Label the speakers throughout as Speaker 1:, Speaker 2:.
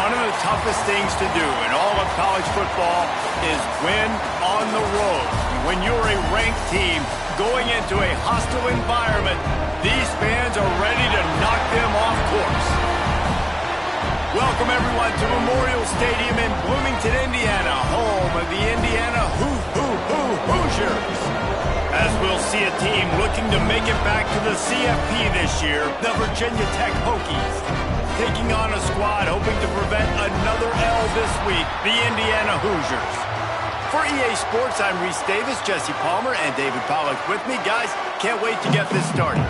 Speaker 1: One of the toughest things to do in all of college football is win on the road. When you're a ranked team going into a hostile environment, these fans are ready to knock them off course. Welcome, everyone, to Memorial Stadium in Bloomington, Indiana, home of the Indiana Hoosiers. As we'll see a team looking to make it back to the CFP this year, the Virginia Tech Hokies, taking on a squad hoping to prevent another L this week, the Indiana Hoosiers. For EA Sports, I'm Reese Davis, Jesse Palmer, and David Pollack with me. Guys, can't wait to get this started.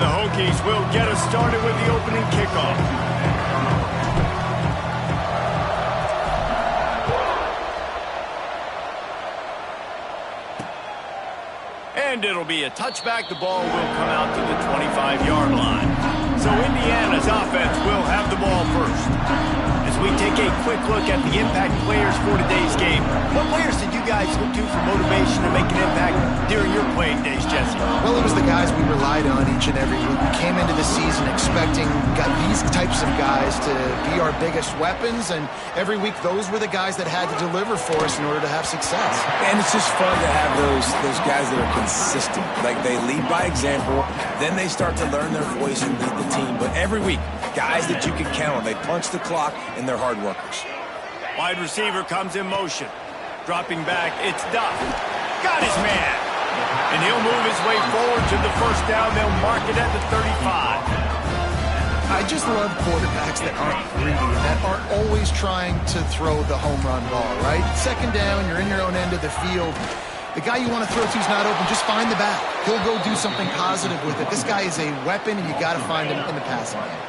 Speaker 1: The Hokies will get us started with the opening kickoff. And it'll be a touchback. The ball will come out to the 25-yard line. So Indiana's offense will have the ball first. As we take a quick look at the impact players for today's game, what players did you guys look to for motivation to make an impact during your playing days, Jesse?
Speaker 2: Well, it was the guys we relied on each and every week. We came into the season expecting these types of guys to be our biggest weapons, and every week those were the guys that had to deliver for us in order to have success.
Speaker 3: And it's just fun to have those guys that are consistent. Like, they lead by example, then they start to learn their voice and lead the team. But every week, guys that you can count on. They punch the clock, and they're hard workers.
Speaker 1: Wide receiver comes in motion. Dropping back, it's Duff. Got his man. And he'll move his way forward to the first down. They'll mark it at the 35.
Speaker 2: I just love quarterbacks that aren't greedy, that aren't always trying to throw the home run ball, right? Second down, you're in your own end of the field. The guy you want to throw to is not open. Just find the back. He'll go do something positive with it. This guy is a weapon, and you got to find him in the passing game.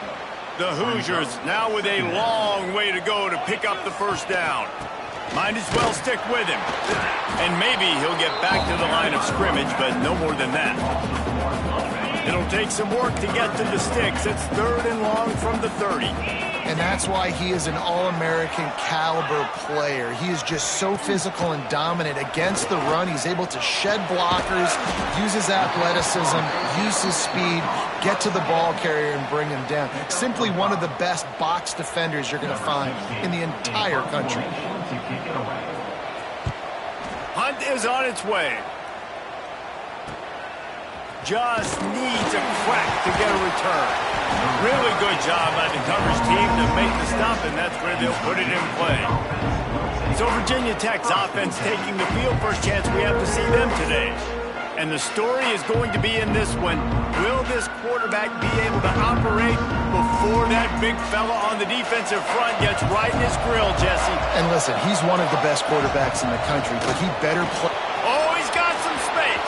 Speaker 1: The Hoosiers now with a long way to go to pick up the first down. Might as well stick with him. And maybe he'll get back to the line of scrimmage, but no more than that. It'll take some work to get to the sticks. It's third and long from the 30.
Speaker 2: And that's why he is an All-American caliber player. He is just so physical and dominant against the run. He's able to shed blockers, use his athleticism, use his speed, get to the ball carrier and bring him down. Simply one of the best box defenders you're going to find in the entire country.
Speaker 1: Hunt is on its way. Just needs a crack to get a return. Really good job by the coverage team to make the stop, and that's where they'll put it in play. So Virginia Tech's offense taking the field. First chance we have to see them today. And the story is going to be in this one. Will this quarterback be able to operate before that big fella on the defensive front gets right in his grill, Jesse?
Speaker 2: And listen, he's one of the best quarterbacks in the country, but he better play.
Speaker 1: Oh, he's got some space.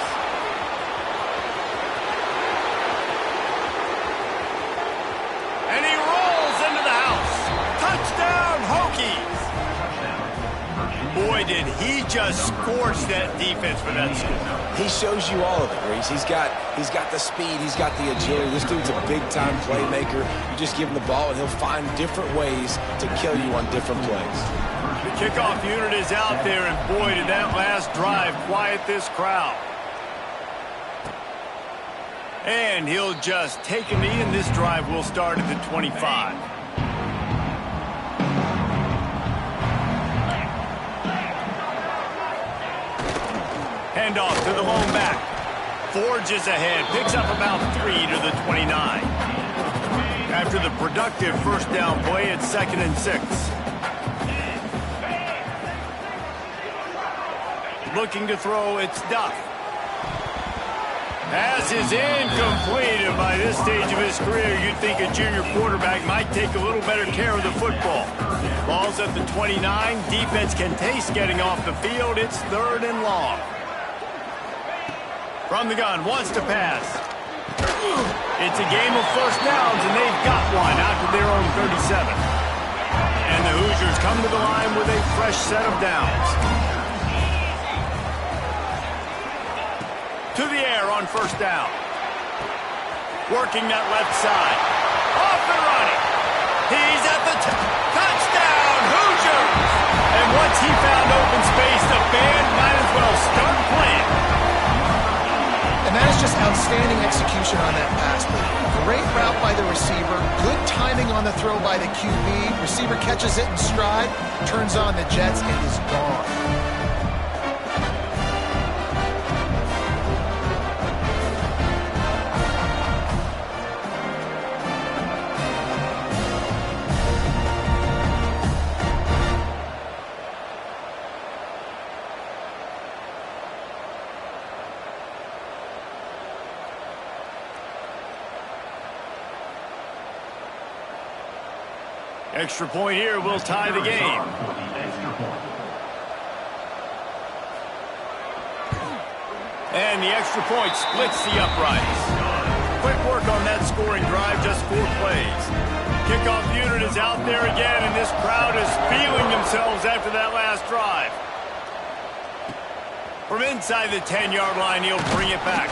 Speaker 1: And he rolls into the house. Touchdown, Hokies. Boy, did he just scorch that defense for that score.
Speaker 3: He shows you all of it, Reese. He's got the speed, he's got the agility. This dude's a big-time playmaker. You just give him the ball, and he'll find different ways to kill you on different plays.
Speaker 1: The kickoff unit is out there, and boy, did that last drive quiet this crowd. And he'll just take a knee, and this drive will start at the 25. Handoff to the lone back. Forges ahead, picks up about 3 to the 29. After the productive first down play, it's 2nd and 6. Looking to throw, it's Duff. Pass is incomplete, and by this stage of his career, you'd think a junior quarterback might take a little better care of the football. Ball's at the 29. Defense can taste getting off the field. It's 3rd and long. From the gun, wants to pass. It's a game of first downs, and they've got one out to their own 37. And the Hoosiers come to the line with a fresh set of downs. To the air on first down. Working that left side. Off and running. He's at the touchdown, Hoosiers! And once he found open space, the band might as well start playing.
Speaker 2: And that is Outstanding execution on that pass play. Great route by the receiver. Good timing on the throw by the QB. Receiver catches it in stride, turns on the jets, and is gone.
Speaker 1: Extra point here will tie the game. And the extra point splits the uprights. Quick work on that scoring drive, just 4 plays. Kickoff unit is out there again, and this crowd is feeling themselves after that last drive. From inside the 10-yard line, he'll bring it back.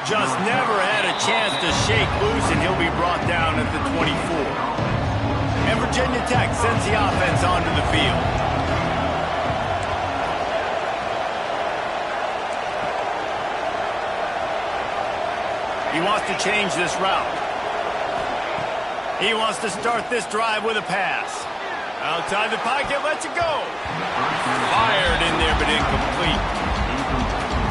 Speaker 1: Just never had a chance to shake loose, and he'll be brought down at the 24. And Virginia Tech sends the offense onto the field. He wants to change this route. He wants to start this drive with a pass. Outside the pocket, lets it go. Fired in there, but incomplete.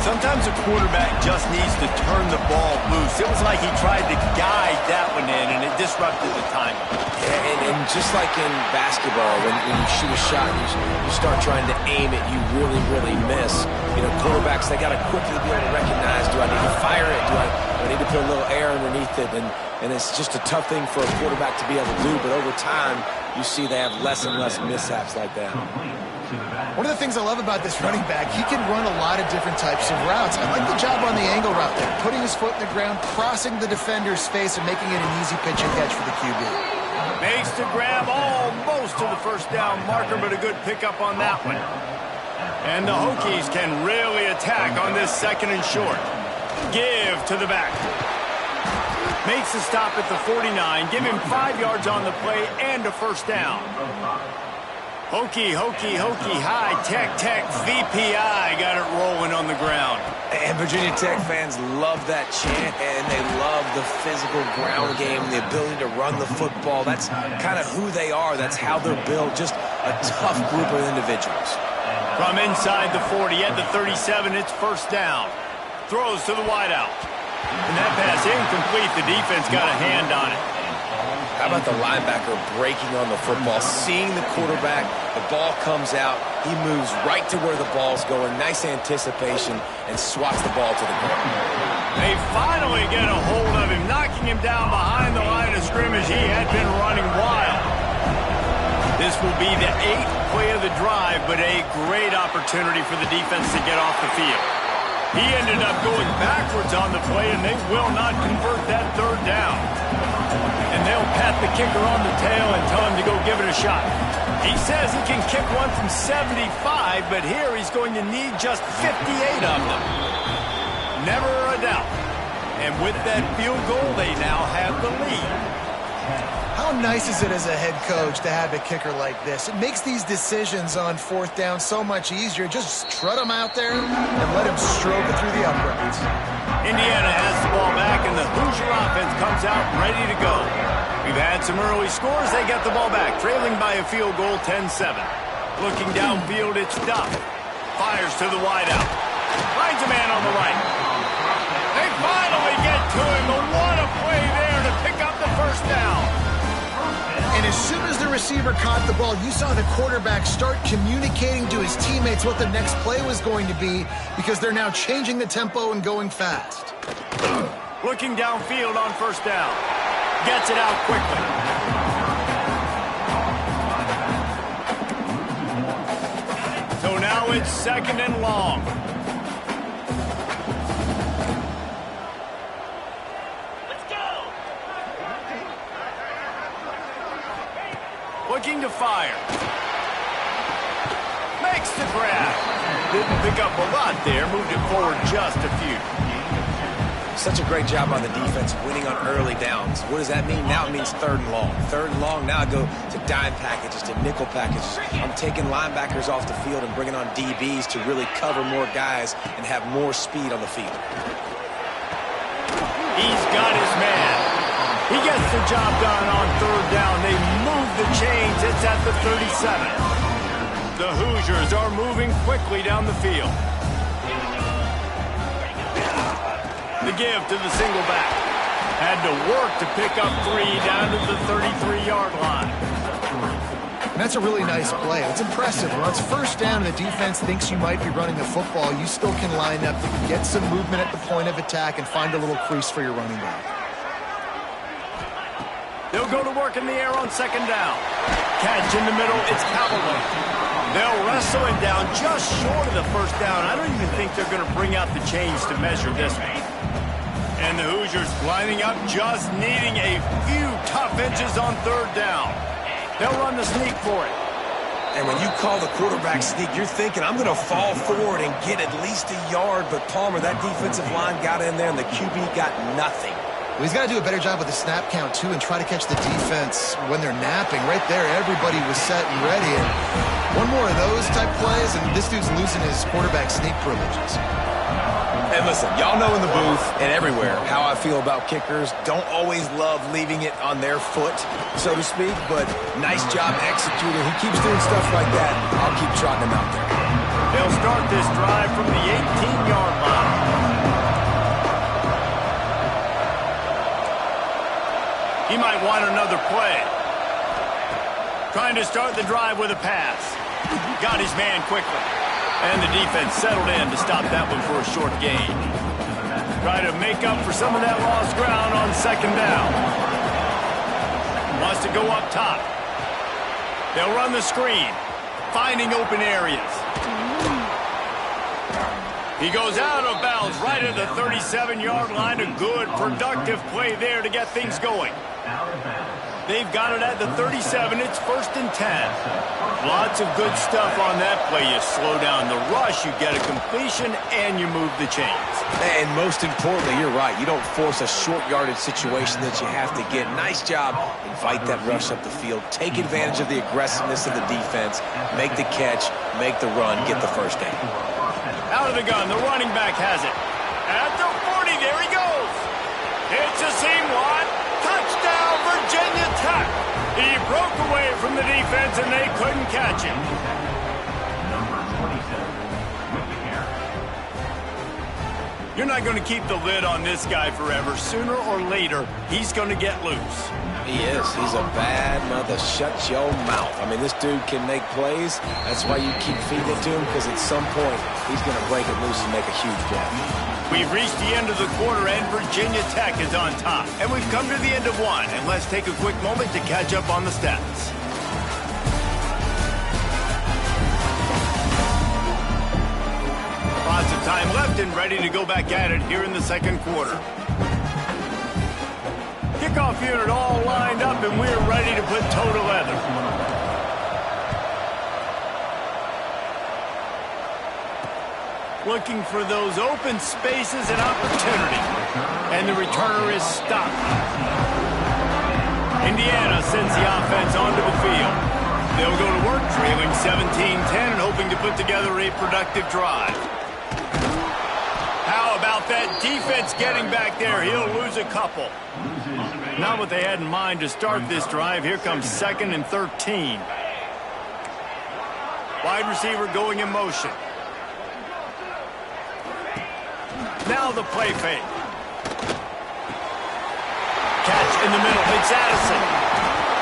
Speaker 1: Sometimes a quarterback just needs to turn the ball loose. It was like he tried to guide that one in, and it disrupted the timing.
Speaker 3: Yeah, and just like in basketball, when you shoot a shot, you start trying to aim it, you really, really miss. You know, quarterbacks, they got to quickly be able to recognize, do I need to fire it? Do I need to put a little air underneath it? And it's just a tough thing for a quarterback to be able to do, but over time, you see they have less and less mishaps like that.
Speaker 2: One of the things I love about this running back, he can run a lot of different types of routes. I like the job on the angle route there, putting his foot in the ground, crossing the defender's face, and making it an easy pitch and catch for the QB.
Speaker 1: Makes the grab almost to the first down marker, but a good pickup on that one. And the Hokies can really attack on this 2nd and short. Give to the back. Makes a stop at the 49, give him 5 yards on the play and a first down. Hokie, high tech, VPI got it rolling on the ground.
Speaker 3: And Virginia Tech fans love that chant, and they love the physical ground game, the ability to run the football. That's kind of who they are. That's how they're built, just a tough group of individuals.
Speaker 1: From inside the 40 at the 37, it's first down. Throws to the wideout. And that pass incomplete. The defense got a hand on it.
Speaker 3: How about the linebacker breaking on the football, seeing the quarterback, the ball comes out, he moves right to where the ball's going, nice anticipation, and swats the ball to the ground.
Speaker 1: They finally get a hold of him, knocking him down behind the line of scrimmage. He had been running wild. This will be the 8th play of the drive, but a great opportunity for the defense to get off the field. He ended up going backwards on the play, and they will not convert that 3rd down. And they'll pat the kicker on the tail and tell him to go give it a shot. He says he can kick one from 75, but here he's going to need just 58 of them. Never a doubt. And with that field goal, they now have the lead.
Speaker 2: How nice is it as a head coach to have a kicker like this? It makes these decisions on 4th down so much easier. Just strut him out there and let him stroke it through the uprights.
Speaker 1: Indiana has the ball back, and the Hoosier offense comes out ready to go. We've had some early scores. They got the ball back, trailing by a field goal, 10-7. Looking downfield, it's Duff. Fires to the wideout. Finds a man on the right. They finally get to him, but what a play there to pick up the first down.
Speaker 2: And as soon as the receiver caught the ball, you saw the quarterback start communicating to his teammates what the next play was going to be, because they're now changing the tempo and going fast.
Speaker 1: Looking downfield on first down. Gets it out quickly. So now it's 2nd and long. Looking to fire. Makes the grab. Didn't pick up a lot there. Moved it forward just a few.
Speaker 3: Such a great job on the defense winning on early downs. What does that mean? Now it means 3rd and long. 3rd and long, now I go to dime packages, to nickel packages. I'm taking linebackers off the field and bringing on DBs to really cover more guys and have more speed on the field.
Speaker 1: He's got his man. He gets the job done on third down. They move the chains. It's at the 37. The Hoosiers are moving quickly down the field. The give to the single back. Had to work to pick up 3 down to the 33-yard line.
Speaker 2: And that's a really nice play. It's impressive. When it's first down and the defense thinks you might be running the football, you still can line up to get some movement at the point of attack and find a little crease for your running back.
Speaker 1: They'll go to work in the air on second down. Catch in the middle, it's Callaway. They'll wrestle him down just short of the first down. I don't even think they're going to bring out the chains to measure this one. And the Hoosiers lining up, just needing a few tough inches on third down. They'll run the sneak for it.
Speaker 3: And when you call the quarterback sneak, you're thinking, I'm going to fall forward and get at least a yard. But Palmer, that defensive line got in there, and the QB got nothing.
Speaker 2: Well, he's got to do a better job with the snap count, too, and try to catch the defense when they're napping. Right there, everybody was set and ready. And one more of those type plays, and this dude's losing his quarterback sneak privileges.
Speaker 3: And listen, y'all know in the booth and everywhere how I feel about kickers. Don't always love leaving it on their foot, so to speak, but nice job executing. He keeps doing stuff like that. I'll keep trotting him out there.
Speaker 1: They'll start this drive from the 18-yard line. He might want another play. Trying to start the drive with a pass. Got his man quickly. And the defense settled in to stop that one for a short gain. Try to make up for some of that lost ground on second down. Wants to go up top. They'll run the screen, finding open areas. He goes out of bounds right at the 37-yard line. A good, productive play there to get things going. They've got it at the 37. It's 1st and 10. Lots of good stuff on that play. You slow down the rush, you get a completion, and you move the chains.
Speaker 3: And most importantly, you're right. You don't force a short yardage situation that you have to get. Nice job. Invite that rush up the field. Take advantage of the aggressiveness of the defense. Make the catch, make the run, get the first down.
Speaker 1: Out of the gun, the running back has it. At the 40, there he goes. It's a seam one. Touchdown, Virginia Tech. He broke away from the defense, and they couldn't catch him. You're not going to keep the lid on this guy forever. Sooner or later, he's going to get loose.
Speaker 3: He is. He's a bad mother. Shut your mouth. I mean, this dude can make plays. That's why you keep feeding it to him, because at some point, he's going to break it loose and make a huge play.
Speaker 1: We've reached the end of the quarter, and Virginia Tech is on top. And we've come to the end of one, and let's take a quick moment to catch up on the stats. Lots of time left and ready to go back at it here in the second quarter. Kickoff unit all lined up, and we're ready to put toe to leather. Looking for those open spaces and opportunity. And the returner is stopped. Indiana sends the offense onto the field. They'll go to work, trailing 17-10 and hoping to put together a productive drive. How about that defense getting back there? He'll lose a couple. Not what they had in mind to start this drive. Here comes 2nd and 13. Wide receiver going in motion. Now the play fake. Catch in the middle. It's Addison.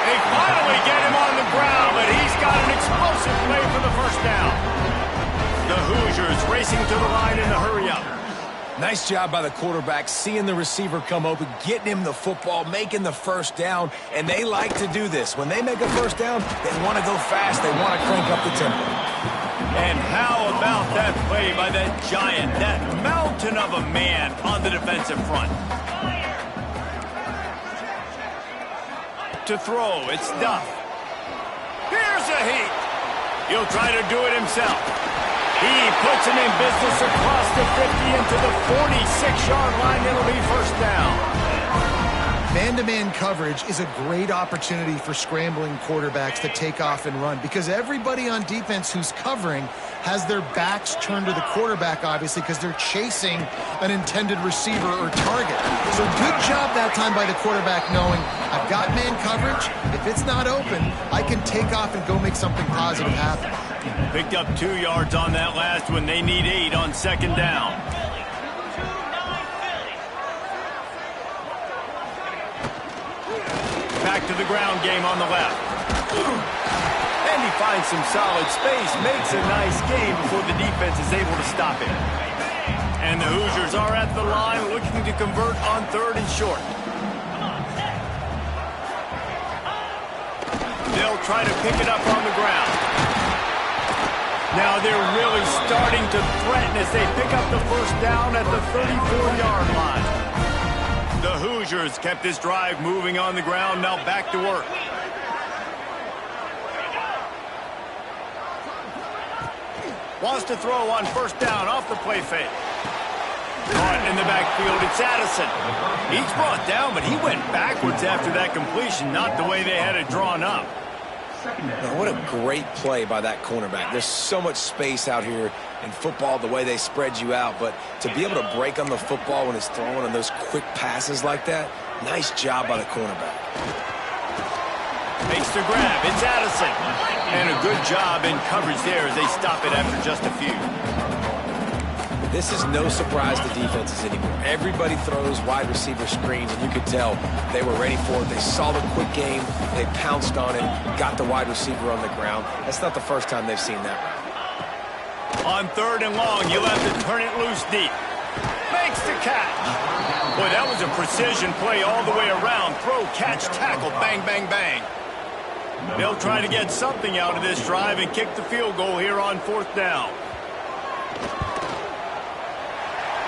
Speaker 1: They finally get him on the ground, but he's got an explosive play for the first down. The Hoosiers racing to the line in the hurry-up.
Speaker 3: Nice job by the quarterback, seeing the receiver come open, getting him the football, making the first down, and they like to do this. When they make a first down, they want to go fast. They want to crank up the tempo.
Speaker 1: And how about that play by that giant, that mountain of a man on the defensive front? To throw, it's Duff. Here's a heat. He'll try to do it himself. He puts him in business across the 50 into the 46-yard line. It'll be first down.
Speaker 2: Man-to-man coverage is a great opportunity for scrambling quarterbacks to take off and run because everybody on defense who's covering has their backs turned to the quarterback, obviously, because they're chasing an intended receiver or target. So good job that time by the quarterback knowing I've got man coverage. If it's not open, I can take off and go make something positive happen.
Speaker 1: Picked up 2 yards on that last one. They need 8 on second down. Back to the ground game on the left. And he finds some solid space, makes a nice game before the defense is able to stop him. And the Hoosiers are at the line looking to convert on 3rd and short. They'll try to pick it up on the ground. Now they're really starting to threaten as they pick up the first down at the 34-yard line. The Hoosiers kept this drive moving on the ground, now back to work. Wants to throw on first down off the play fake. Caught in the backfield, it's Addison. He's brought down, but he went backwards after that completion, not the way they had it drawn up.
Speaker 3: Now, what a great play by that cornerback. There's so much space out here in football, the way they spread you out, but to be able to break on the football when it's thrown on those quick passes like that, nice job by the cornerback.
Speaker 1: Makes the grab, it's Addison. And a good job in coverage there as they stop it after just a few.
Speaker 3: This is no surprise to defenses anymore. Everybody throws wide receiver screens, and you could tell they were ready for it. They saw the quick game. They pounced on it, got the wide receiver on the ground. That's not the first time they've seen that route.
Speaker 1: On 3rd and long, you'll have to turn it loose deep. Makes the catch. Boy, that was a precision play all the way around. Throw, catch, tackle, bang, bang, bang. They'll try to get something out of this drive and kick the field goal here on 4th down.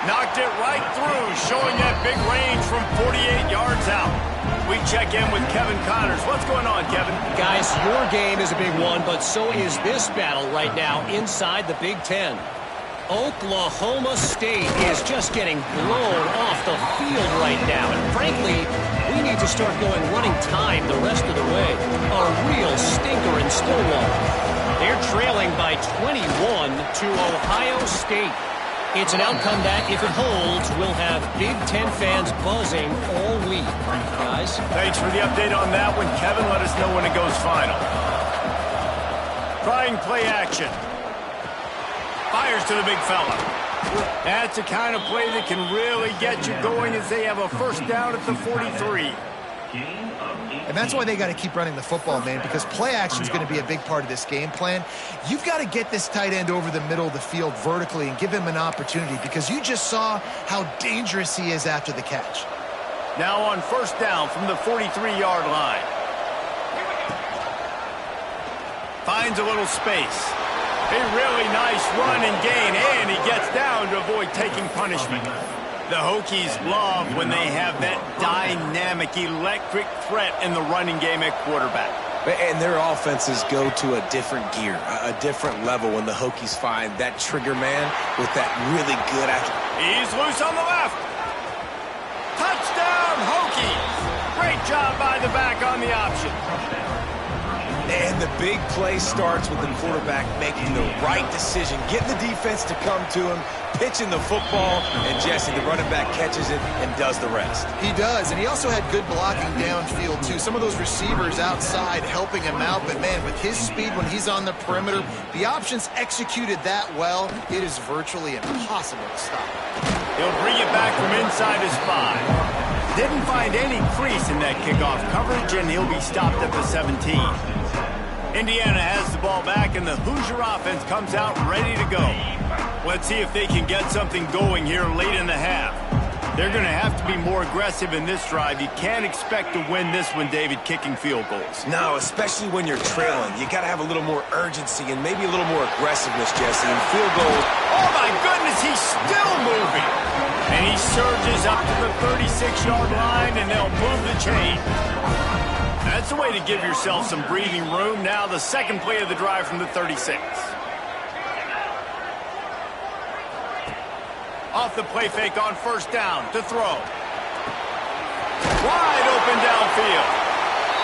Speaker 1: Knocked it right through, showing that big range from 48 yards out. We check in with Kevin Connors. What's going on, Kevin?
Speaker 4: Guys, your game is a big one, but so is this battle right now inside the Big Ten. Oklahoma State is just getting blown off the field right now. And frankly, we need to start going running time the rest of the way. A real stinker in Stillwater. They're trailing by 21 to Ohio State. It's an outcome that, if it holds, will have Big Ten fans buzzing all week. Guys?
Speaker 1: Thanks for the update on that one, Kevin. Let us know when it goes final. Trying play action. Fires to the big fella. That's the kind of play that can really get you going as they have a first down at the 43.
Speaker 2: And that's why they got to keep running the football, man, because play action is going to be a big part of this game plan. You've got to get this tight end over the middle of the field vertically and give him an opportunity because you just saw how dangerous he is after the catch.
Speaker 1: Now on first down from the 43-yard line. Finds a little space. A really nice run and gain, and he gets down to avoid taking punishment. The Hokies love when they have that dynamic, electric threat in the running game at quarterback.
Speaker 3: And their offenses go to a different gear, a different level when the Hokies find that trigger man with that really good athlete.
Speaker 1: He's loose on the left. Touchdown, Hokies. Great job by the back on the option.
Speaker 3: And the big play starts with the quarterback making the right decision, getting the defense to come to him, pitching the football, and Jesse, the running back, catches it and does the rest.
Speaker 2: He does, and he also had good blocking downfield, too. Some of those receivers outside helping him out, but, man, with his speed when he's on the perimeter, the options executed that well, it is virtually impossible to stop.
Speaker 1: He'll bring it back from inside his 5. Didn't find any crease in that kickoff coverage, and he'll be stopped at the 17. Indiana has the ball back, and the Hoosier offense comes out ready to go. Let's see if they can get something going here late in the half. They're going to have to be more aggressive in this drive. You can't expect to win this one, David, kicking field goals.
Speaker 3: No, especially when you're trailing. You got to have a little more urgency and maybe a little more aggressiveness, Jesse. And field goals.
Speaker 1: Oh, my goodness, he's still moving. And he surges up to the 36-yard line, and they'll move the chain. That's the way to give yourself some breathing room. Now the second play of the drive from the 36. Off the play fake on first down to throw. Wide open downfield.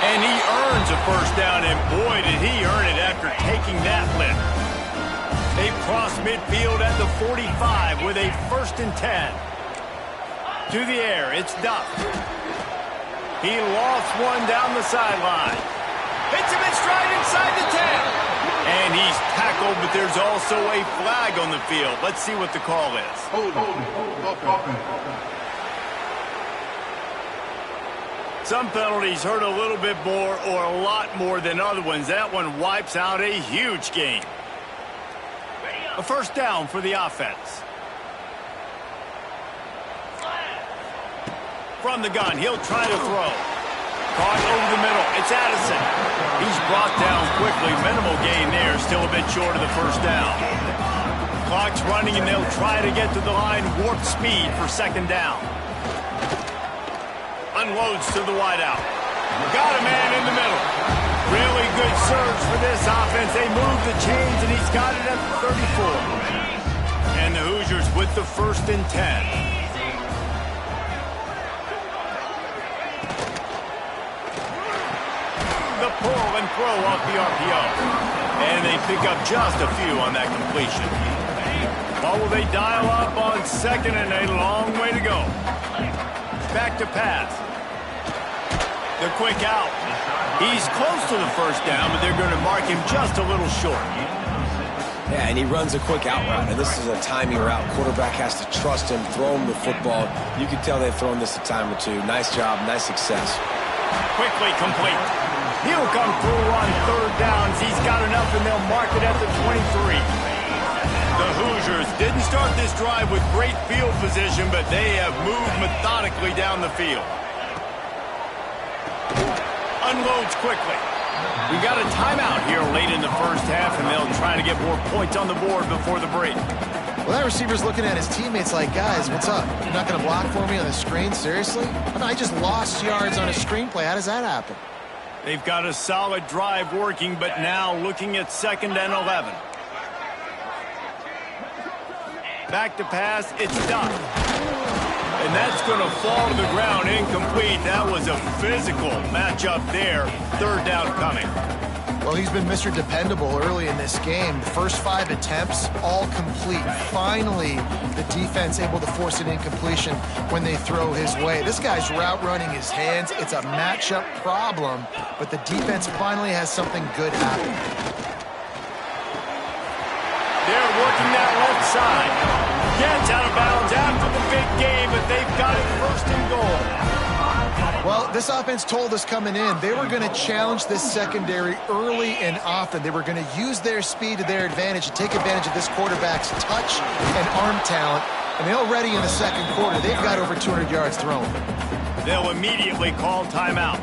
Speaker 1: And he earns a first down, and boy, did he earn it after taking that lift. They cross midfield at the 45 with a 1st and 10. To the air, it's Duff. He lost one down the sideline. Hits him in stride inside the 10. And he's tackled, but there's also a flag on the field. Let's see what the call is. Some penalties hurt a little bit more or a lot more than other ones. That one wipes out a huge game. A first down for the offense. From the gun, he'll try to throw. Caught over the middle. It's Addison. He's brought down quickly. Minimal gain there. Still a bit short of the first down. Clock's running, and they'll try to get to the line. Warp speed for 2nd down. Unloads to the wideout. Got a man in the middle. Really good surge for this offense. They move the chains, and he's got it at the 34. And the Hoosiers with the 1st and 10. The pull and throw off the RPO. And they pick up just a few on that completion. What will they dial up on 2nd and a long way to go? Back to pass. The quick out. He's close to the first down, but they're going to mark him just a little short.
Speaker 3: Yeah, and he runs a quick out route, and this is a timing route. Quarterback has to trust him, throw him the football. You can tell they've thrown this a time or two. Nice job, nice success.
Speaker 1: Quickly complete. He'll come through on 3rd downs. He's got enough, and they'll mark it at the 23. The Hoosiers didn't start this drive with great field position, but they have moved methodically down the field. Unloads quickly. We got a timeout here late in the first half, and they'll try to get more points on the board before the break.
Speaker 2: Well, that receiver's looking at his teammates like, guys, what's up? You're not going to block for me on the screen? Seriously? Oh, no, I just lost yards on a screenplay. How does that happen?
Speaker 1: They've got a solid drive working, but now looking at 2nd and 11. Back to pass, it's Duff. And that's going to fall to the ground, incomplete. That was a physical matchup there. 3rd down coming.
Speaker 2: Well, he's been Mr. Dependable early in this game. The first 5 attempts, all complete. Finally, the defense able to force an incompletion when they throw his way. This guy's route running his hands. It's a matchup problem, but the defense finally has something good happen.
Speaker 1: They're working that left side. Gets out of bounds after the big game, but they've got it 1st and goal.
Speaker 2: Well, this offense told us coming in they were going to challenge this secondary early and often. They were going to use their speed to their advantage and take advantage of this quarterback's touch and arm talent. And they already in the 2nd quarter, they've got over 200 yards thrown.
Speaker 1: They'll immediately call timeout.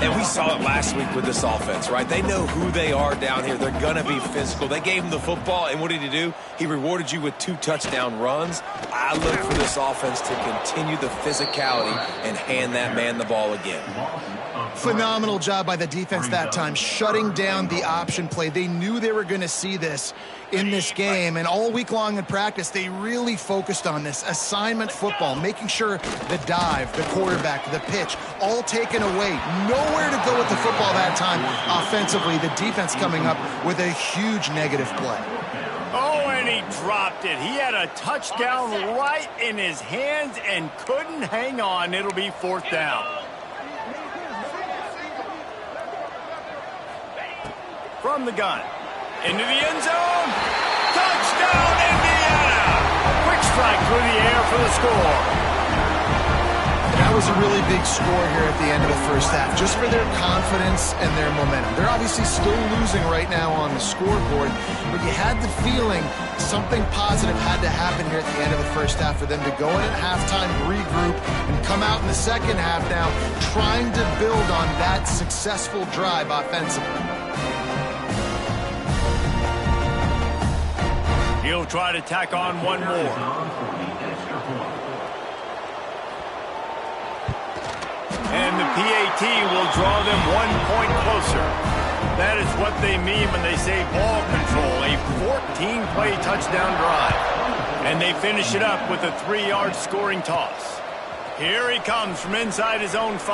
Speaker 3: And we saw it last week with this offense, right? They know who they are down here. They're going to be physical. They gave him the football, and what did he do? He rewarded you with 2 touchdown runs. I look for this offense to continue the physicality and hand that man the ball again.
Speaker 2: Phenomenal job by the defense that time, shutting down the option play. They knew they were going to see this in this game, and all week long in practice, they really focused on this assignment football, making sure the dive, the quarterback, the pitch, all taken away. Nowhere to go with the football that time offensively. The defense coming up with a huge negative play.
Speaker 1: Oh, and he dropped it. He had a touchdown right in his hands and couldn't hang on. It'll be 4th down. From the gun. Into the end zone. Touchdown, Indiana! Quick strike through the air for the score.
Speaker 2: That was a really big score here at the end of the first half, just for their confidence and their momentum. They're obviously still losing right now on the scoreboard, but you had the feeling something positive had to happen here at the end of the first half for them to go in at halftime, regroup, and come out in the second half now trying to build on that successful drive offensively.
Speaker 1: He'll try to tack on one more. And the PAT will draw them 1 point closer. That is what they mean when they say ball control, a 14-play touchdown drive. And they finish it up with a 3-yard scoring toss. Here he comes from inside his own 5.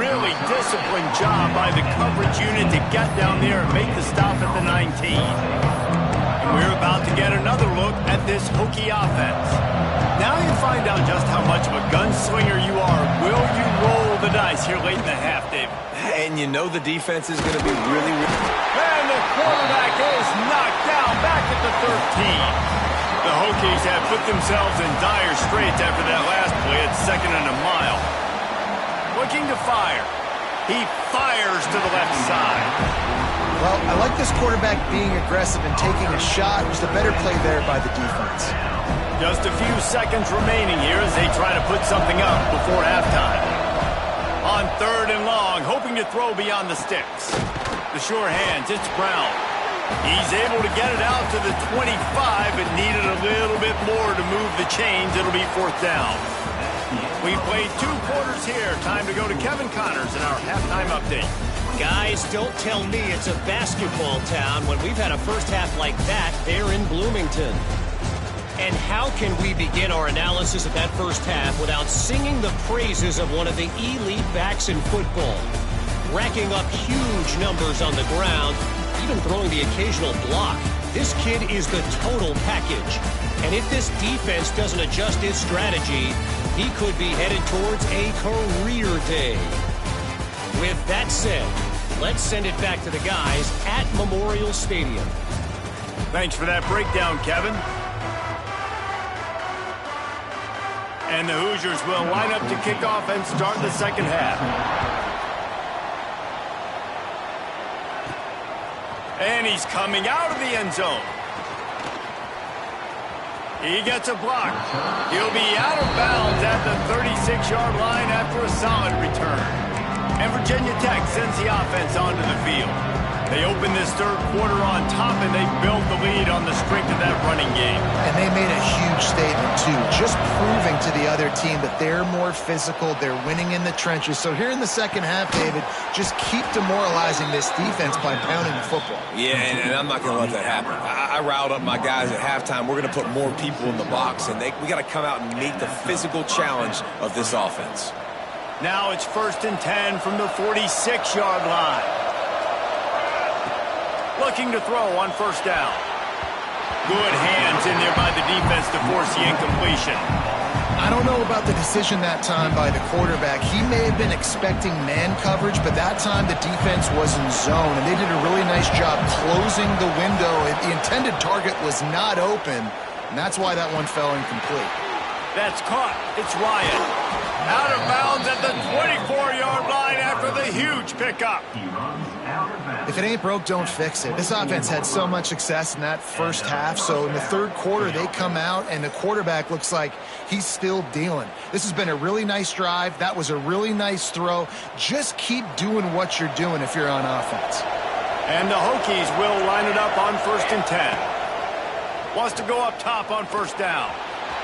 Speaker 1: Really disciplined job by the coverage unit to get down there and make the stop at the 19. And we're about to get another look at this Hokie offense. Now you find out just how much of a gunslinger you are. Will you roll the dice here late in the half, David?
Speaker 3: And you know the defense is going to be really...
Speaker 1: And the quarterback is knocked down back at the 13. The Hokies have put themselves in dire straits after that last play at 2nd and a mile. Looking to fire. He fires to the left side.
Speaker 2: Well, I like this quarterback being aggressive and taking a shot. It was the better play there by the defense.
Speaker 1: Just a few seconds remaining here as they try to put something up before halftime. On 3rd and long, hoping to throw beyond the sticks. The sure hands, it's Brown. He's able to get it out to the 25, but needed a little bit more to move the chains. It'll be 4th down. We've played 2 quarters here. Time to go to Kevin Connors in our halftime update.
Speaker 4: Guys, don't tell me it's a basketball town when we've had a first half like that there in Bloomington. And how can we begin our analysis of that first half without singing the praises of one of the elite backs in football? Racking up huge numbers on the ground, even throwing the occasional block. This kid is the total package. And if this defense doesn't adjust its strategy, he could be headed towards a career day. With that said, let's send it back to the guys at Memorial Stadium.
Speaker 1: Thanks for that breakdown, Kevin. And the Hoosiers will line up to kick off and start the second half. And he's coming out of the end zone. He gets a block. He'll be out of bounds at the 36-yard line after a solid return. And Virginia Tech sends the offense onto the field. They open this 3rd quarter on top, and they built the lead on the strength of that running game.
Speaker 2: And they made a huge statement, too, just proving to the other team that they're more physical, they're winning in the trenches. So here in the second half, David, just keep demoralizing this defense by pounding the football.
Speaker 3: Yeah, and I'm not going to let that happen. I riled up my guys at halftime. We're going to put more people in the box, and we got to come out and meet the physical challenge of this offense.
Speaker 1: Now it's 1st and 10 from the 46-yard line. Looking to throw on 1st down. Good hands in there by the defense to force the incompletion.
Speaker 2: I don't know about the decision that time by the quarterback. He may have been expecting man coverage, but that time the defense was in zone, and they did a really nice job closing the window. The intended target was not open, and that's why that one fell incomplete.
Speaker 1: That's caught. It's Ryan. Out of bounds at the 24-yard line after the huge pickup.
Speaker 2: If it ain't broke, don't fix it. This offense had so much success in that first half, so in the 3rd quarter, they come out, and the quarterback looks like he's still dealing. This has been a really nice drive. That was a really nice throw. Just keep doing what you're doing if you're on offense.
Speaker 1: And the Hokies will line it up on 1st and 10. Wants to go up top on 1st down.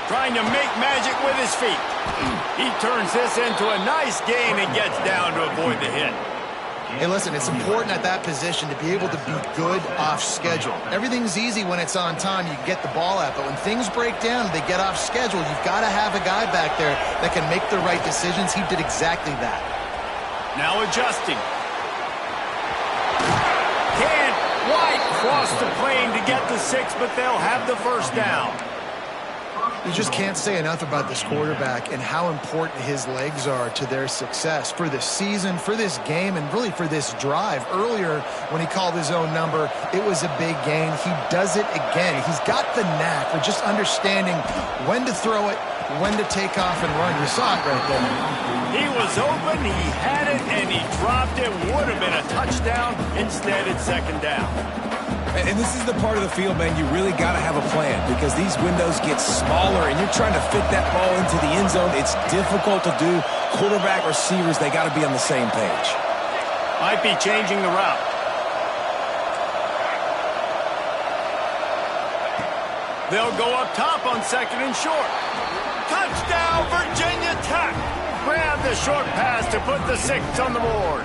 Speaker 1: Trying to make magic with his feet. He turns this into a nice gain and gets down to avoid the hit.
Speaker 2: Hey, listen, it's important at that position to be able to be good off schedule. Everything's easy when it's on time. You can get the ball out. But when things break down, they get off schedule. You've got to have a guy back there that can make the right decisions. He did exactly that.
Speaker 1: Now adjusting. Can't quite cross the plane to get the 6, but they'll have the 1st down.
Speaker 2: You just can't say enough about this quarterback and how important his legs are to their success for this season, for this game, and really for this drive. Earlier, when he called his own number, it was a big gain. He does it again. He's got the knack for just understanding when to throw it, when to take off and run. You saw it right there.
Speaker 1: He was open, he had it, and he dropped it. Would have been a touchdown. Instead, it's 2nd down.
Speaker 3: And this is the part of the field, man, you really got to have a plan because these windows get smaller and you're trying to fit that ball into the end zone. It's difficult to do. Quarterback, receivers, they got to be on the same page.
Speaker 1: Might be changing the route. They'll go up top on 2nd and short. Touchdown, Virginia Tech. Grab the short pass to put the 6 on the board.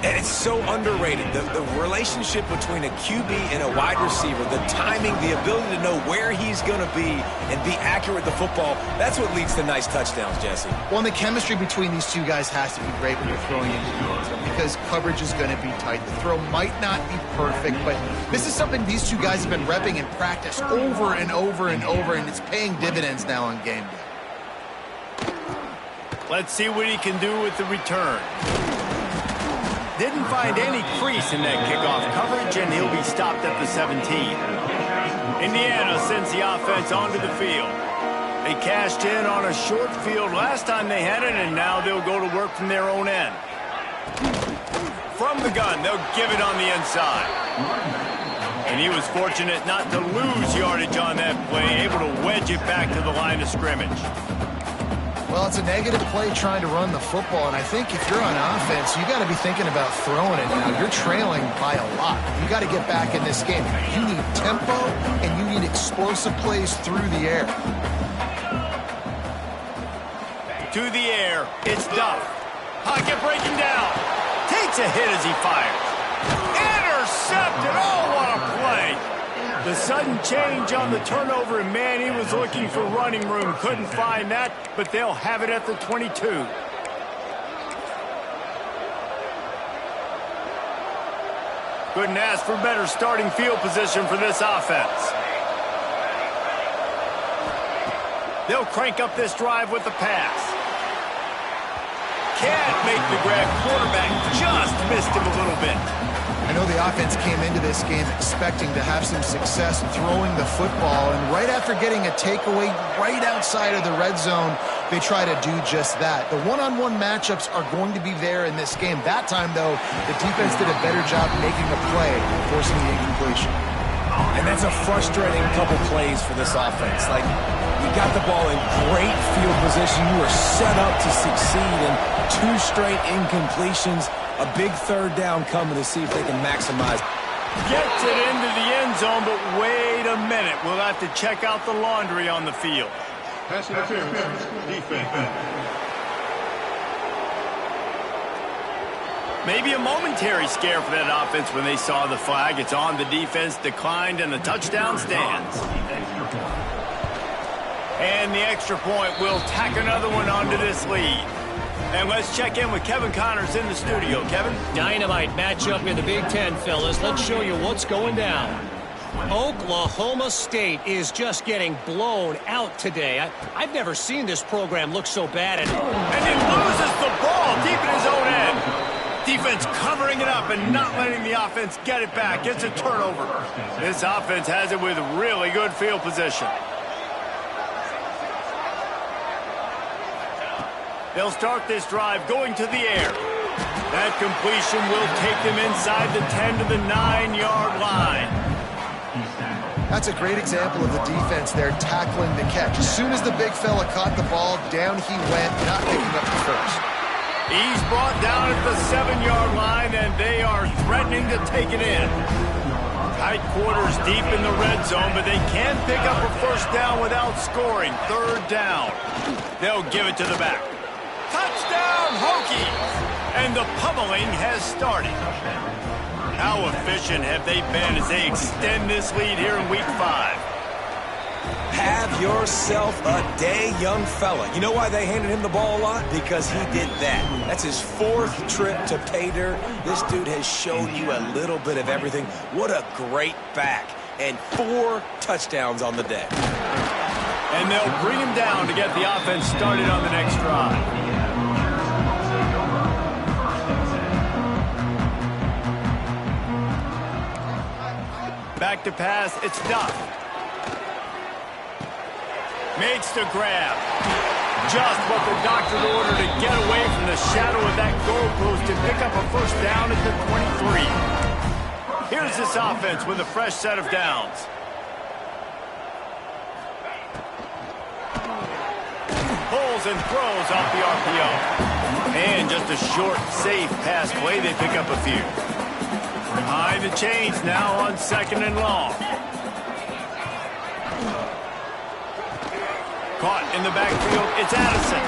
Speaker 3: And it's so underrated. The relationship between a QB and a wide receiver, the timing, the ability to know where he's going to be and be accurate with the football, that's what leads to nice touchdowns, Jesse.
Speaker 2: Well, and the chemistry between these two guys has to be great when you're throwing into the end zone because coverage is going to be tight. The throw might not be perfect, but this is something these two guys have been repping in practice over and over and over, and it's paying dividends now on game day.
Speaker 1: Let's see what he can do with the return. Didn't find any crease in that kickoff coverage, and he'll be stopped at the 17. Indiana sends the offense onto the field. They cashed in on a short field last time they had it, and now they'll go to work from their own end. From the gun, they'll give it on the inside. And he was fortunate not to lose yardage on that play, able to wedge it back to the line of scrimmage.
Speaker 2: Well, it's a negative play trying to run the football, and I think if you're on offense, you got to be thinking about throwing it now. You're trailing by a lot. You got to get back in this game. You need tempo, and you need explosive plays through the air.
Speaker 1: To the air, it's Duff. Pocket breaking down. Takes a hit as he fires. Intercepted. Oh, what a play. The sudden change on the turnover, and man, he was looking for running room. Couldn't find that, but they'll have it at the 22. Couldn't ask for better starting field position for this offense. They'll crank up this drive with the pass. Can't make the grab. Quarterback just missed him a little bit.
Speaker 2: I know the offense came into this game expecting to have some success throwing the football, and right after getting a takeaway right outside of the red zone, they try to do just that. The one-on-one matchups are going to be there in this game. That time, though, the defense did a better job making a play, forcing the incompletion.
Speaker 3: And that's a frustrating couple plays for this offense. Like, you got the ball in great field position. You were set up to succeed, and 2 straight incompletions. A big third down coming to see if they can maximize.
Speaker 1: Gets it into the end zone, but wait a minute. We'll have to check out the laundry on the field.
Speaker 5: Pass interference, defense.
Speaker 1: Maybe a momentary scare for that offense when they saw the flag. It's on, the defense declined, and the touchdown stands. And the extra point will tack another one onto this lead. And let's check in with Kevin Connors in the studio. Kevin?
Speaker 4: Dynamite matchup in the Big Ten, fellas. Let's show you what's going down. Oklahoma State is just getting blown out today. I've never seen this program look so bad. And
Speaker 1: he loses the ball deep in his own end. Defense covering it up and not letting the offense get it back. Gets a turnover. This offense has it with really good field position. They'll start this drive going to the air. That completion will take them inside the 10 to the 9-yard line.
Speaker 2: That's a great example of the defense there tackling the catch. As soon as the big fella caught the ball, down he went, not picking up the first.
Speaker 1: He's brought down at the 7-yard line, and they are threatening to take it in. Tight quarters deep in the red zone, but they can't pick up a first down without scoring. Third down. They'll give it to the back. Touchdown, Hokies! And the pummeling has started. How efficient have they been as they extend this lead here in Week 5?
Speaker 3: Have yourself a day, young fella. You know why they handed him the ball a lot? Because he did that. That's his 4th trip to pay dirt. This dude has shown you a little bit of everything. What a great back. And 4 touchdowns on the day.
Speaker 1: And they'll bring him down to get the offense started on the next drive. Back to pass, it's Duff. Makes the grab. Just what the doctor ordered to get away from the shadow of that goalpost and pick up a first down at the 23. Here's this offense with a fresh set of downs. Pulls and throws off the RPO. And just a short, safe pass play. They pick up a few. Behind the chains now on 2nd and long. Caught in the backfield, it's Addison.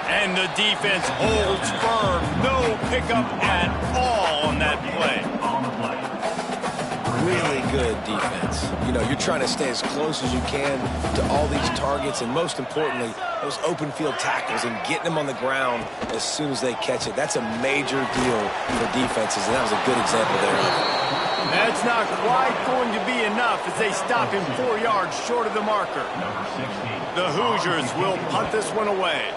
Speaker 1: And the defense holds firm. No pickup at all on that play.
Speaker 3: Really good defense. You know, you're trying to stay as close as you can to all these targets, and most importantly, those open field tackles and getting them on the ground as soon as they catch it. That's a major deal for defenses, and that was a good example there.
Speaker 1: That's not quite going to be enough as they stop him 4 yards short of the marker. The Hoosiers will punt this one away.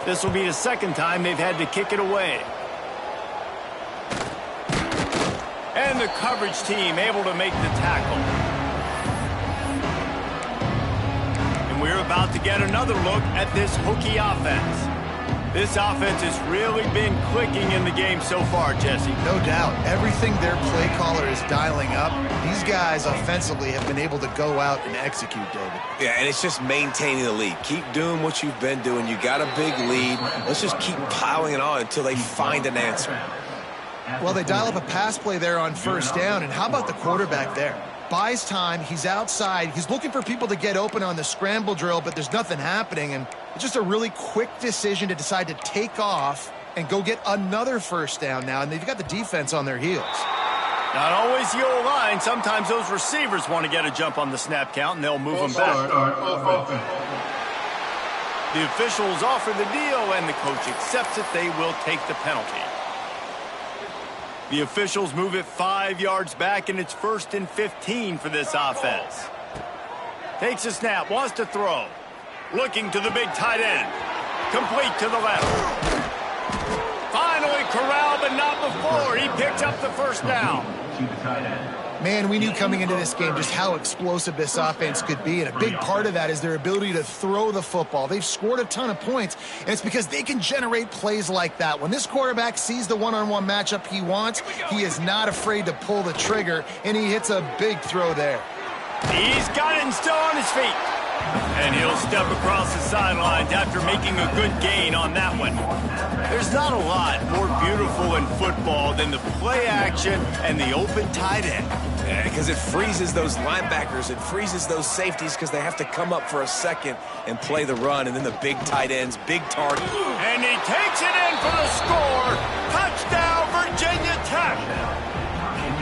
Speaker 1: This will be the second time they've had to kick it away. And the coverage team able to make the tackle. And we're about to get another look at this Hokie offense. This offense has really been clicking in the game so far, Jesse.
Speaker 2: No doubt. Everything their play caller is dialing up, these guys offensively have been able to go out and execute, David.
Speaker 3: Yeah, and it's just maintaining the lead. Keep doing what you've been doing. You got a big lead. Let's just keep piling it on until they find an answer.
Speaker 2: Well, they dial up a pass play there on first down, and how about the quarterback there? Buys time, he's outside, he's looking for people to get open on the scramble drill, but there's nothing happening, and it's just a really quick decision to decide to take off and go get another first down now, and they've got the defense on their heels.
Speaker 1: Not always the old line. Sometimes those receivers want to get a jump on the snap count, and they'll move them back. The officials offer the deal, and the coach accepts it. They will take the penalty. The officials move it 5 yards back, and it's 1st and 15 for this offense. Takes a snap, wants to throw. Looking to the big tight end. Complete to the left. Finally corralled, but not before. He picks up the first down.
Speaker 2: Man, we knew coming into this game just how explosive this offense could be, and a big part of that is their ability to throw the football. They've scored a ton of points, and it's because they can generate plays like that. When this quarterback sees the one-on-one matchup he wants, he is not afraid to pull the trigger, and he hits a big throw there.
Speaker 1: He's got it and still on his feet. And he'll step across the sidelines after making a good gain on that one. There's not a lot more beautiful in football than the play action and the open tight end.
Speaker 3: Yeah, because it freezes those linebackers. It freezes those safeties because they have to come up for a second and play the run. And then the big tight ends, big target.
Speaker 1: And he takes it in for the score. Touchdown, Virginia Tech.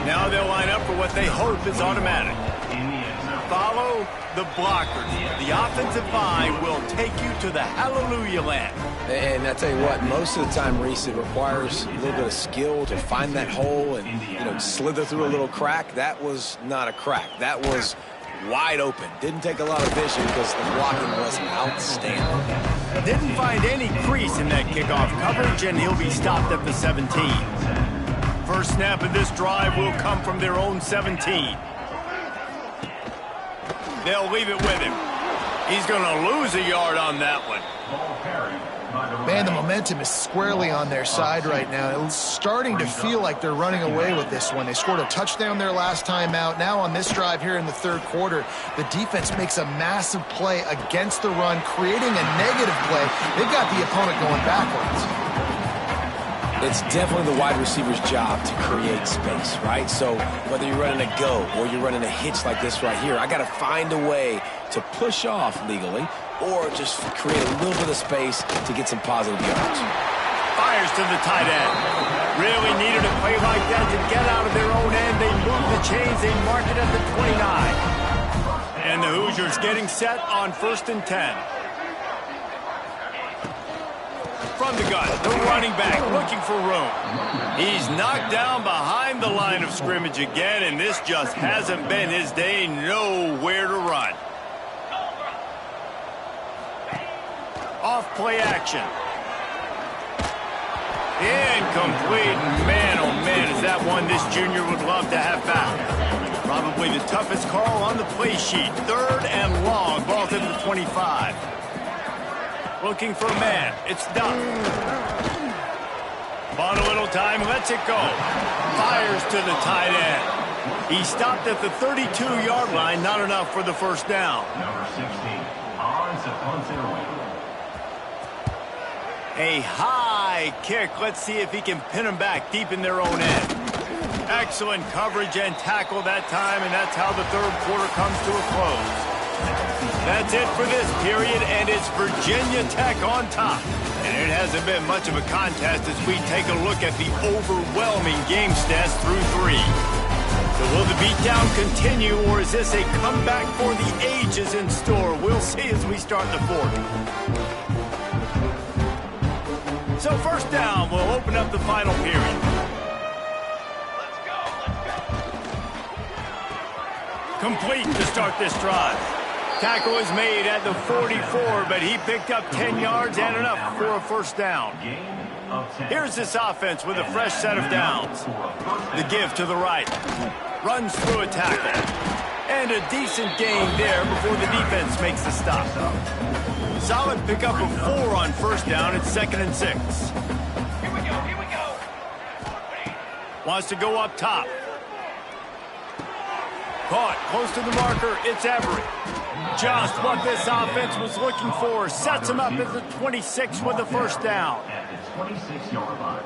Speaker 1: Now they'll line up for what they hope is automatic. Follow the blockers. The offensive line will take you to the hallelujah land.
Speaker 3: And I tell you what, most of the time, Reese, it requires a little bit of skill to find that hole and, you know, slither through a little crack. That was not a crack. That was wide open. Didn't take a lot of vision because the blocking was outstanding.
Speaker 1: Didn't find any crease in that kickoff coverage, and he'll be stopped at the 17. First snap of this drive will come from their own 17. They'll leave it with him. He's going to lose a yard on that one.
Speaker 2: Man, the momentum is squarely on their side right now. It's starting to feel like they're running away with this one. They scored a touchdown their last time out. Now on this drive here in the third quarter, the defense makes a massive play against the run, creating a negative play. They've got the opponent going backwards.
Speaker 3: It's definitely the wide receiver's job to create space, right? So whether you're running a go or you're running a hitch like this right here, I got to find a way to push off legally or just create a little bit of space to get some positive yards.
Speaker 1: Fires to the tight end. Really needed a play like that to get out of their own end. They move the chains. They mark it at the 29. And the Hoosiers getting set on 1st and 10. From the gun, the running back looking for room. He's knocked down behind the line of scrimmage again, and this just hasn't been his day. Nowhere to run. Off play action. Incomplete. Man, oh man, is that one this junior would love to have back. Probably the toughest call on the play sheet. 3rd and long. Ball's at the 25. Looking for a man. It's done. Bought a little time, lets it go. Fires to the tight end. He stopped at the 32-yard line. Not enough for the first down.
Speaker 5: Number 16, Hans Ponce.
Speaker 1: A high kick. Let's see if he can pin them back deep in their own end. Excellent coverage and tackle that time, and that's how the third quarter comes to a close. That's it for this period, and it's Virginia Tech on top. And it hasn't been much of a contest as we take a look at the overwhelming game stats through 3. So will the beatdown continue, or is this a comeback for the ages in store? We'll see as we start the 4th. So first down, we'll open up the final period. Complete to start this drive. Tackle is made at the 44, but he picked up 10 yards and enough for a first down. Here's this offense with a fresh set of downs. The give to the right. Runs through a tackle. And a decent gain there before the defense makes the stop. Solid pickup of 4 on first down at 2nd and 6. Here we go. Wants to go up top. Caught close to the marker. It's Everett. Just what this offense was looking for. Sets him up at the 26 with the first down.
Speaker 5: At the 26-yard line.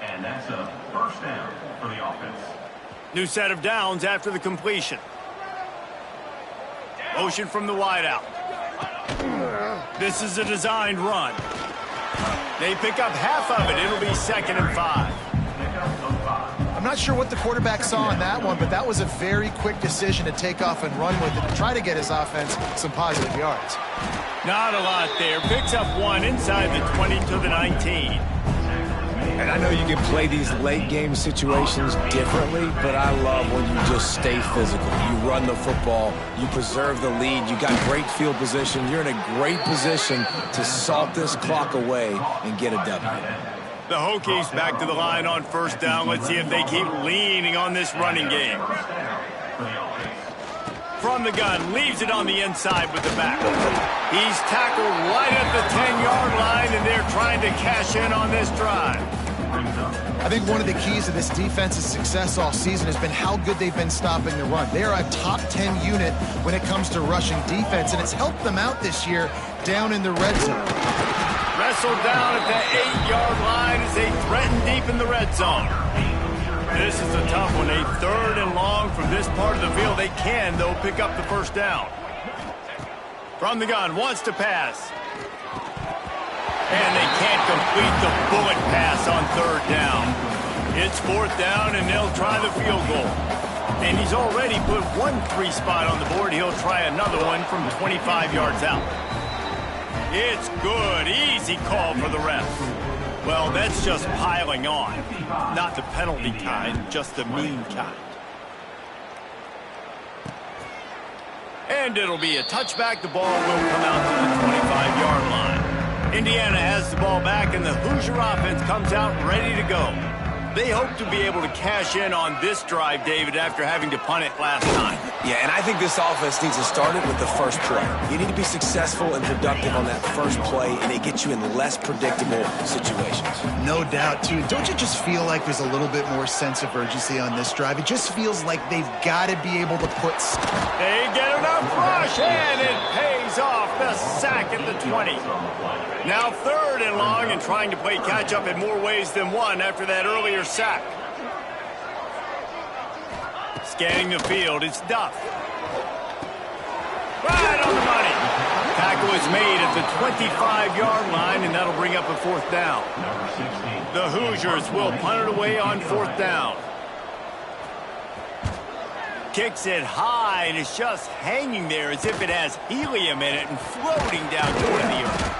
Speaker 5: And that's a first down for the offense.
Speaker 1: New set of downs after the completion. Motion from the wideout. This is a designed run. They pick up half of it. It'll be 2nd and 5.
Speaker 2: I'm not sure what the quarterback saw on that one, but that was a very quick decision to take off and run with it to try to get his offense some positive yards.
Speaker 1: Not a lot there. Picks up 1 inside the 20 to the 19.
Speaker 3: And I know you can play these late game situations differently, but I love when you just stay physical. You run the football, you preserve the lead, you got great field position. You're in a great position to salt this clock away and get a W.
Speaker 1: The Hokies back to the line on first down. Let's see if they keep leaning on this running game. From the gun, leaves it on the inside with the back. He's tackled right at the 10-yard line, and they're trying to cash in on this drive.
Speaker 2: I think one of the keys to this defense's success all season has been how good they've been stopping the run. They are a top 10 unit when it comes to rushing defense, and it's helped them out this year down in the red zone.
Speaker 1: Wrestled down at the 8-yard line as they threaten deep in the red zone. This is a tough one. A 3rd and long from this part of the field. They can, though, pick up the first down. From the gun, wants to pass. And they can't complete the bullet pass on 3rd down. It's 4th down, and they'll try the field goal. And he's already put 1 free spot on the board. He'll try another one from 25 yards out. It's good. Easy call for the ref. Well, that's just piling on. Not the penalty kind, just the mean kind. And it'll be a touchback. The ball will come out to the 25-yard line. Indiana has the ball back, and the Hoosier offense comes out ready to go. They hope to be able to cash in on this drive, David, after having to punt it last time.
Speaker 3: Yeah, and I think this offense needs to start it with the first play. You need to be successful and productive on that first play, and it gets you in less predictable situations.
Speaker 2: No doubt, too. Don't you just feel like there's a little bit more sense of urgency on this drive? It just feels like they've got to be able to put...
Speaker 1: They get enough rush, and it pays off. The sack at the 20. Now 3rd and long, and trying to play catch-up in more ways than one after that earlier sack. Scanning the field, it's Duff. Right on the money. Tackle is made at the 25-yard line, and that'll bring up a 4th down. The Hoosiers will punt it away on 4th down. Kicks it high, and it's just hanging there as if it has helium in it and floating down toward the earth.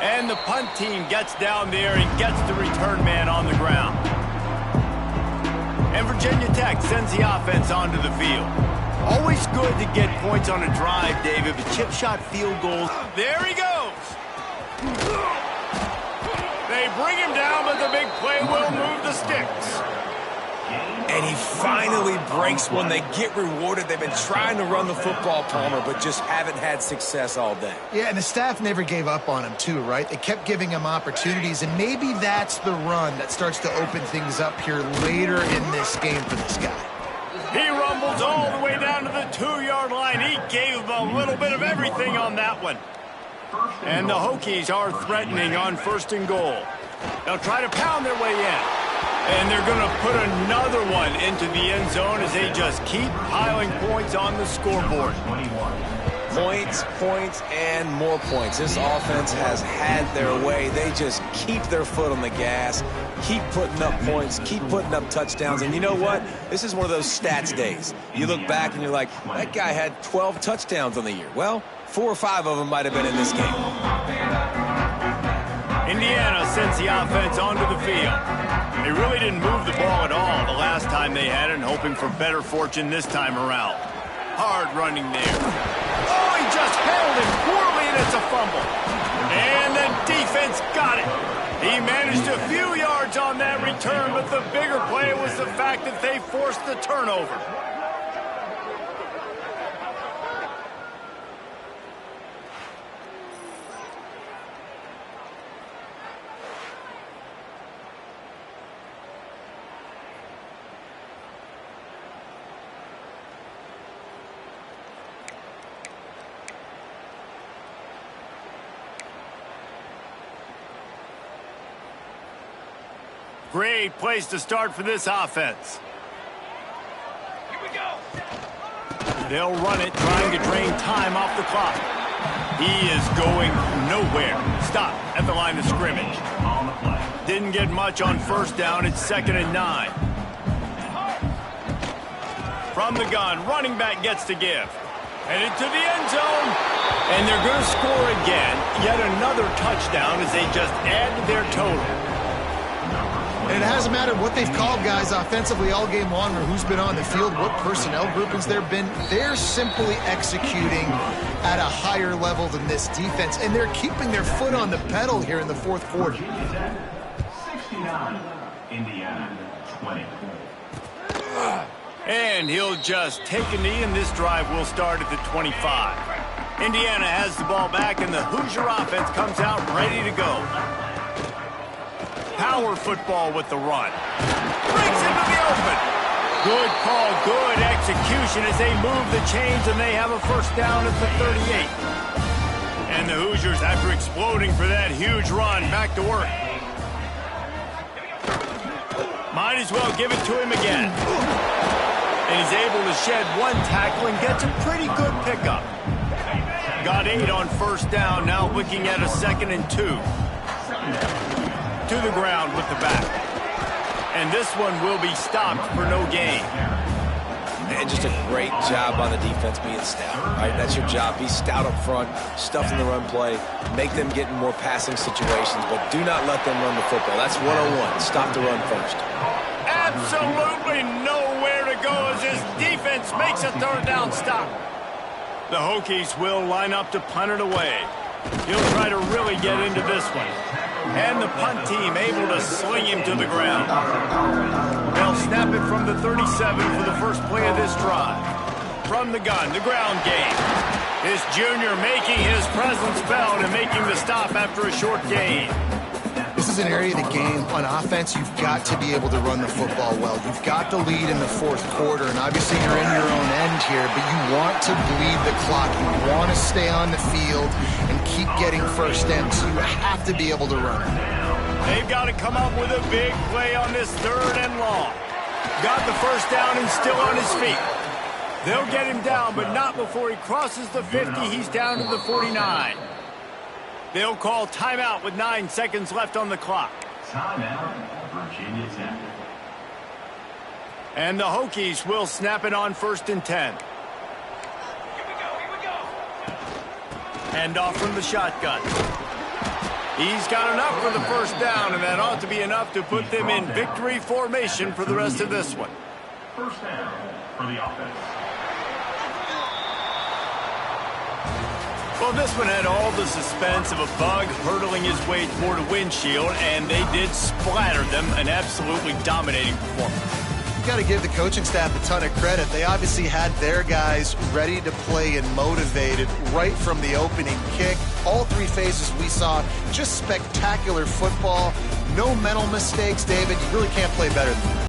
Speaker 1: And the punt team gets down there and gets the return man on the ground. And Virginia Tech sends the offense onto the field. Always good to get points on a drive, David, but chip shot field goals. There he goes. They bring him down, but the big play will move the sticks.
Speaker 3: And he finally breaks one. They get rewarded. They've been trying to run the football, Palmer, but just haven't had success all day.
Speaker 2: Yeah, and the staff never gave up on him, too, right? They kept giving him opportunities, and maybe that's the run that starts to open things up here later in this game for this guy.
Speaker 1: He rumbles all the way down to the 2-yard line. He gave him a little bit of everything on that one. And the Hokies are threatening on 1st and goal. They'll try to pound their way in. And they're going to put another one into the end zone as they just keep piling points on the scoreboard.
Speaker 3: Points, points, and more points. This offense has had their way. They just keep their foot on the gas, keep putting up points, keep putting up touchdowns. And you know what? This is one of those stats days. You look back and you're like, that guy had 12 touchdowns on the year. Well, 4 or 5 of them might have been in this game.
Speaker 1: Indiana sends the offense onto the field. They really didn't move the ball at all the last time they had it, and hoping for better fortune this time around. Hard running there. Oh, he just held it poorly, and it's a fumble. And the defense got it. He managed a few yards on that return, but the bigger play was the fact that they forced the turnover. Great place to start for this offense. Here we go. They'll run it, trying to drain time off the clock. He is going nowhere. Stop at the line of scrimmage. Didn't get much on first down. It's 2nd and 9. From the gun, running back gets to give. Headed to the end zone. And they're going to score again. Yet another touchdown as they just add to their total.
Speaker 2: And it hasn't mattered what they've called guys offensively all game long or who's been on the field, what personnel groupings there have been. They're simply executing at a higher level than this defense, and they're keeping their foot on the pedal here in the fourth quarter.
Speaker 5: 69, Indiana, 20.
Speaker 1: And he'll just take a knee, and this drive will start at the 25. Indiana has the ball back, and the Hoosier offense comes out ready to go. Power football with the run. Breaks into the open. Good call, good execution as they move the chains, and they have a first down at the 38. And the Hoosiers, after exploding for that huge run, back to work. Might as well give it to him again. And he's able to shed one tackle and gets a pretty good pickup. Got 8 on first down, now looking at a 2nd and 2. To the ground with the back. And this one will be stopped for no gain.
Speaker 3: And just a great job on the defense being stout. Right? That's your job. Be stout up front, stuff in the run play, make them get in more passing situations, but do not let them run the football. That's 101. Stop the run first.
Speaker 1: Absolutely nowhere to go as this defense makes a third down stop. The Hokies will line up to punt it away. He'll try to really get into this one. And the punt team able to sling him to the ground. They'll snap it from the 37 for the first play of this drive. From the gun, the ground game. This junior making his presence felt and making the stop after a short gain.
Speaker 2: This is an area of the game on offense you've got to be able to run the football well. You've got the lead in the fourth quarter, and obviously you're in your own end here, but you want to bleed the clock. You want to stay on the field and keep getting first downs, so you have to be able to run it.
Speaker 1: They've got to come up with a big play on this 3rd and long. Got the first down and still on his feet. They'll get him down, but not before he crosses the 50. He's down to the 49. They'll call timeout with 9 seconds left on the clock.
Speaker 5: Timeout, Virginia Tech.
Speaker 1: And the Hokies will snap it on 1st and 10.
Speaker 5: Here we go.
Speaker 1: Hand off from the shotgun. He's got enough for the first down, and that ought to be enough to put them in victory formation for the rest of this one.
Speaker 5: First down for the offense.
Speaker 1: Well, this one had all the suspense of a bug hurtling his way toward a windshield, and they did splatter them, an absolutely dominating performance.
Speaker 2: You've got to give the coaching staff a ton of credit. They obviously had their guys ready to play and motivated right from the opening kick. All 3 phases we saw, just spectacular football. No mental mistakes, David. You really can't play better than that.